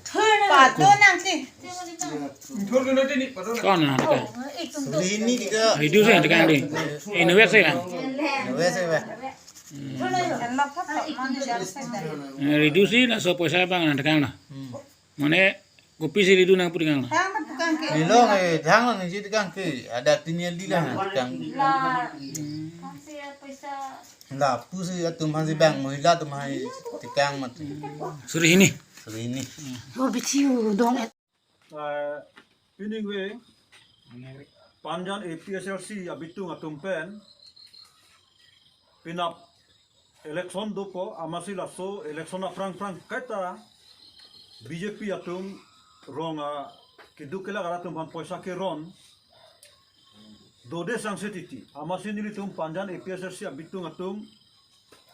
Patun nanti. Con là cái Ini juga. itu sih cái đi innovate sih kan Wes wes. Enak apa? Mana jadi? reduce là so poisa bang là cái nào mana kopi sih itu nang puri kan Tang bukan ke. Nilo jangan ni situ kan ke ada tinil di lah kan. Lah pusi atum hansi bang mohila tum hai tikang mat. suri ini Ini. Oh biciu dong. Piningwe Panjan APSLC abitung atumpen pinap election doko amasi laso election na frank kaita BJP atum ronga kidukela garatum han poisa ke ron dode sangsetiti amasi nilitum Panjan APSLC abitung atum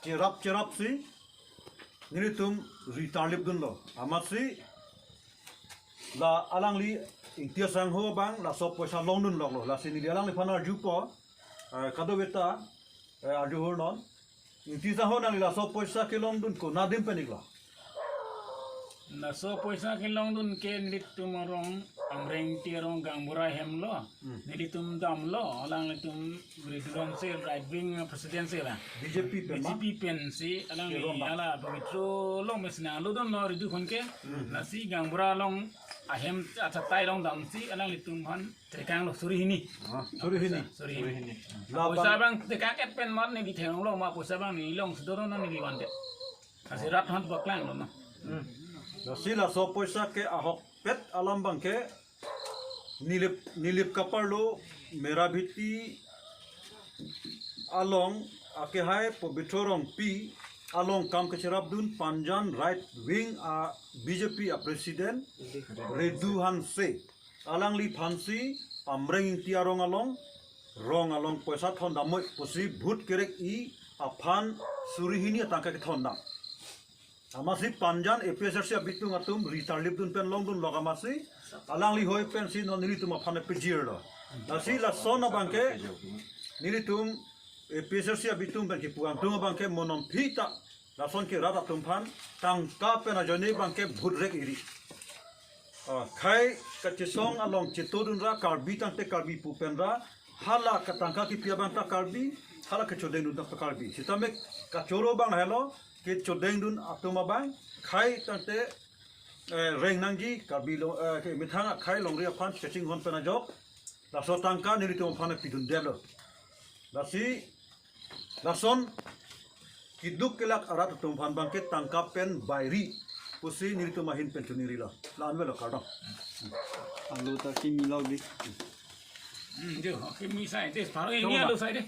cerap si nilitum ritalib dunlo amasi la alangli intia sang ho bang la so poisa long nun lo la sini alang li phanar jupo kado beta aju hor non inti sa ho nang la so poisa ke long dun ko nadim penikla na so poisa ke long dun ke nitum rong amreng tirong gambura hemlo nitum dam lo alang nitum ridurong se right wing presidency la BJP pema BJP pen si alang ala begitu long mesna lo don lo ridu kon ke na si gambura long ahem acha tai long dam si alang nitum han tekang lo suri hini suri hini la poisa bang tekang et pen mon ni di theng lo ma poisa bang ni long sudoro na ni wante asirat han baklang lo na la sila so poisa ke ahok pet alam bang ke nilip kaparlo merabiti along ake hai pobitorong pi along kam kecirap dun Panjan right wing BJP president reduhan se alang li phansi amreng tiarong along poisa thon damoy posi bhut kerek i aphan surihini tangka ke thon dam amasi Panjan APSLC abitung atum ritarlip dun pen long dun logamasi alang li hoi pen si no nilitum aphane pejir lo nasi la sona bangke nilitum APSLC abitung bangke puang tung bangke monon pita la son ke rata tumpan tangka pen ajone bangke bhudrek iri khai kachisong along chitodun ra karbi tangte karbi pupen ra hala katangka ki pia bangta karbi hala kachodeng dun ta karbi sitame kachoro bang hello ke chodeng dun atuma bang khai tangte reng nangji kabilo ke mithanga khai longria phan chaching hon pena jok la so tangka nilitum phane pidun delo la si la son kiduk kelak arat tum phan bangke tangka pen bairi pusi nilitum mahin pen tuniri la anwelo kardong Alu tak kimi lau di. jo kimi sai des paro ini alu sai de